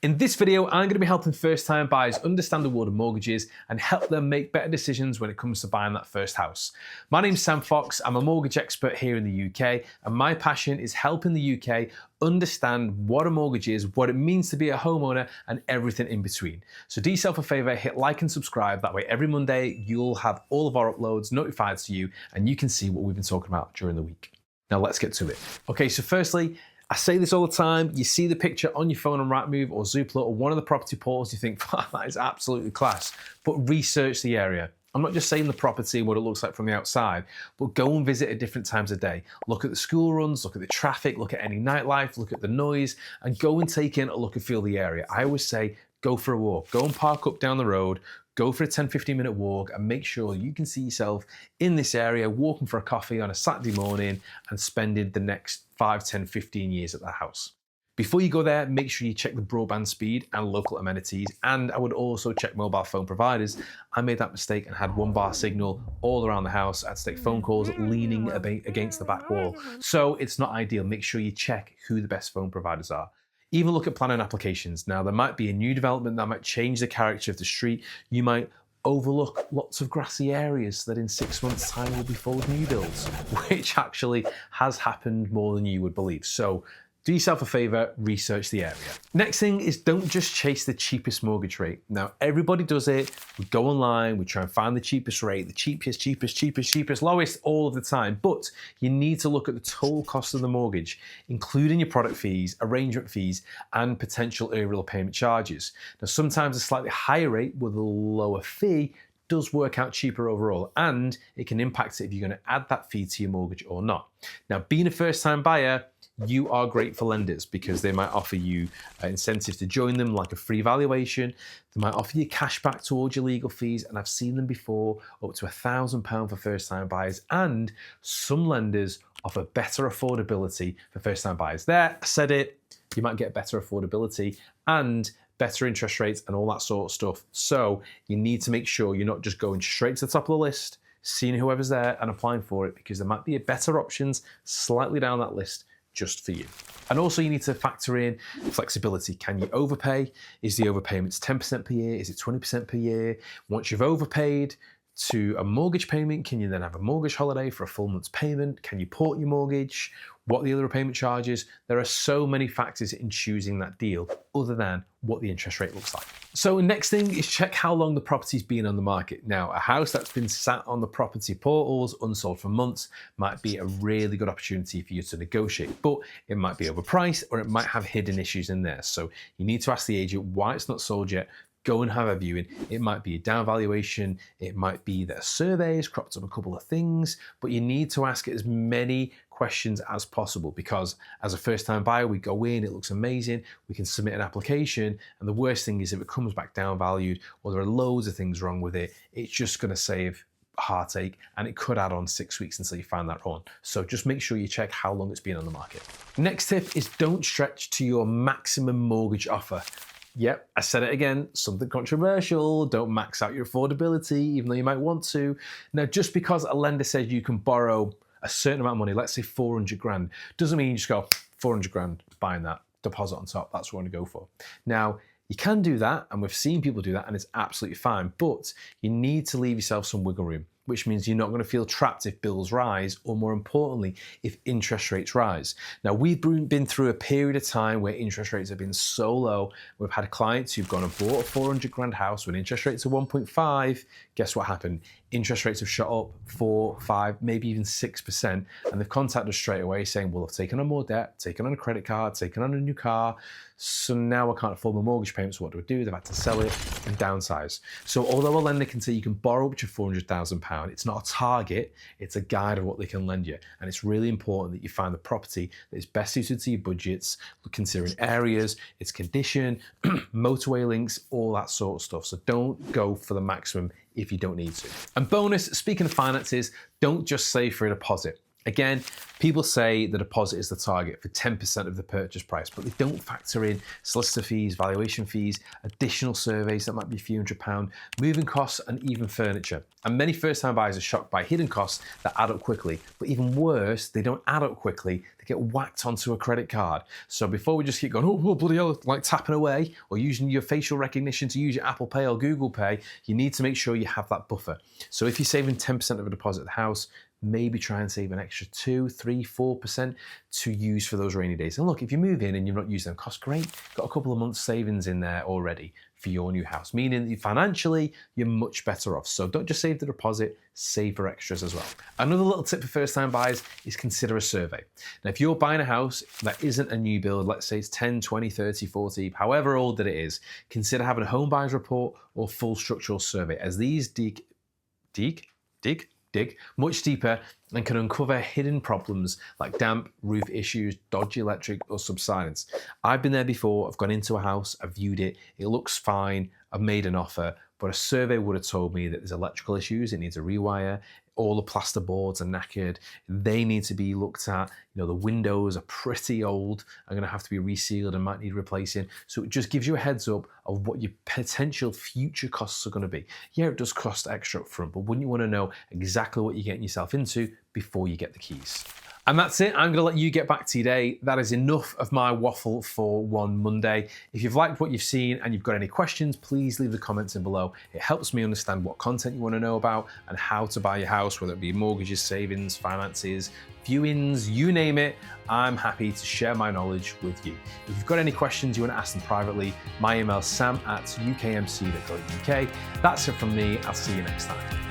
In this video, I'm going to be helping first-time buyers understand the world of mortgages and help them make better decisions when it comes to buying that first house. My name's Sam Fox, I'm a mortgage expert here in the UK, and my passion is helping the UK understand what a mortgage is, what it means to be a homeowner, and everything in between. So do yourself a favour, hit like and subscribe, that way every Monday you'll have all of our uploads notified to you and you can see what we've been talking about during the week. Now let's get to it. Okay, so firstly, I say this all the time, you see the picture on your phone on Rightmove or Zoopla or one of the property portals, you think, wow, that is absolutely class, but research the area. I'm not just saying the property and what it looks like from the outside, but go and visit at different times of day. Look at the school runs, look at the traffic, look at any nightlife, look at the noise, and go and take in a look and feel the area. I always say, go for a walk, go and park up down the road, go for a 10-15 minute walk and make sure you can see yourself in this area walking for a coffee on a Saturday morning and spending the next 5, 10, 15 years at that house. Before you go there, make sure you check the broadband speed and local amenities, and I would also check mobile phone providers. I made that mistake and had 1 bar signal all around the house. I had to take phone calls leaning against the back wall. So it's not ideal. Make sure you check who the best phone providers are. Even look at planning applications. Now, there might be a new development that might change the character of the street. You might overlook lots of grassy areas that in 6 months' time will be full of new builds, which actually has happened more than you would believe. So do yourself a favour, research the area. Next thing is don't just chase the cheapest mortgage rate. Now, everybody does it. We go online, we try and find the cheapest rate, the cheapest, lowest all of the time. But you need to look at the total cost of the mortgage, including your product fees, arrangement fees, and potential early repayment charges. Now, sometimes a slightly higher rate with a lower fee does work out cheaper overall, and it can impact it if you're going to add that fee to your mortgage or not. Now, being a first-time buyer, you are great for lenders because they might offer you incentives to join them, like a free valuation. They might offer you cash back towards your legal fees, and I've seen them before, up to £1,000 for first-time buyers, and some lenders offer better affordability for first-time buyers. There, I said it, you might get better affordability and better interest rates and all that sort of stuff. So you need to make sure you're not just going straight to the top of the list, seeing whoever's there and applying for it, because there might be better options slightly down that list just for you. And also you need to factor in flexibility. Can you overpay? Is the overpayments 10% per year? Is it 20% per year? Once you've overpaid to a mortgage payment, can you then have a mortgage holiday for a full month's payment? Can you port your mortgage? What are the other repayment charges? There are so many factors in choosing that deal other than what the interest rate looks like. So next thing is check how long the property's been on the market. Now, a house that's been sat on the property portals unsold for months might be a really good opportunity for you to negotiate, but it might be overpriced or it might have hidden issues in there. So you need to ask the agent why it's not sold yet. Go and have a viewing. It might be a down valuation. It might be that a survey has cropped up a couple of things, but you need to ask as many questions as possible, because as a first-time buyer, we go in, it looks amazing, we can submit an application, and the worst thing is if it comes back down valued or there are loads of things wrong with it, it's just going to save heartache, and it could add on 6 weeks until you find that wrong. So just make sure you check how long it's been on the market. Next tip is don't stretch to your maximum mortgage offer. Yep, I said it again, something controversial. Don't max out your affordability, even though you might want to. Now, just because a lender says you can borrow a certain amount of money, let's say 400 grand, doesn't mean you just go 400 grand, buying that, deposit on top, that's what I want to go for. Now, you can do that, and we've seen people do that, and it's absolutely fine, but you need to leave yourself some wiggle room, which means you're not going to feel trapped if bills rise, or more importantly, if interest rates rise. Now, we've been through a period of time where interest rates have been so low. We've had clients who've gone and bought a 400 grand house when interest rates are 1.5. Guess what happened? Interest rates have shot up 4, 5, maybe even 6%. And they've contacted us straight away saying, well, I've taken on more debt, taken on a credit card, taken on a new car. So now I can't afford my mortgage payments. What do I do? They've had to sell it and downsize. So although a lender can say you can borrow up to £400,000, it's not a target, it's a guide of what they can lend you. And it's really important that you find the property that is best suited to your budgets, considering areas, its condition, motorway links, all that sort of stuff. So don't go for the maximum if you don't need to. And bonus, speaking of finances, don't just save for a deposit. Again, people say the deposit is the target for 10% of the purchase price, but they don't factor in solicitor fees, valuation fees, additional surveys that might be a few £100, moving costs, and even furniture. And many first-time buyers are shocked by hidden costs that add up quickly. But even worse, they don't add up quickly, they get whacked onto a credit card. So before we just keep going, oh bloody hell, like tapping away, or using your facial recognition to use your Apple Pay or Google Pay, you need to make sure you have that buffer. So if you're saving 10% of a deposit at the house, maybe try and save an extra 2, 3, 4% to use for those rainy days. And look, if you move in and you're not using them, cost great. Got a couple of months savings in there already for your new house, meaning that financially, you're much better off. So don't just save the deposit, save for extras as well. Another little tip for first-time buyers is consider a survey. Now, if you're buying a house that isn't a new build, let's say it's 10, 20, 30, 40, however old that it is, consider having a home buyer's report or full structural survey, as these dig much deeper and can uncover hidden problems like damp, roof issues, dodgy electric, or subsidence. I've been there before. I've gone into a house, I've viewed it, it looks fine, I've made an offer, but a survey would have told me that there's electrical issues, it needs a rewire, all the plaster boards are knackered, they need to be looked at, the windows are pretty old, are going to have to be resealed and might need replacing. So it just gives you a heads up of what your potential future costs are going to be. Yeah, it does cost extra up front, but wouldn't you want to know exactly what you're getting yourself into before you get the keys? And that's it. I'm going to let you get back to your day. That is enough of my waffle for one Monday. If you've liked what you've seen and you've got any questions, please leave the comments in below. It helps me understand what content you want to know about and how to buy your house, whether it be mortgages, savings, finances, viewings, you name it. I'm happy to share my knowledge with you. If you've got any questions you want to ask them privately, my email is sam@ukmc.co.uk. That's it from me. I'll see you next time.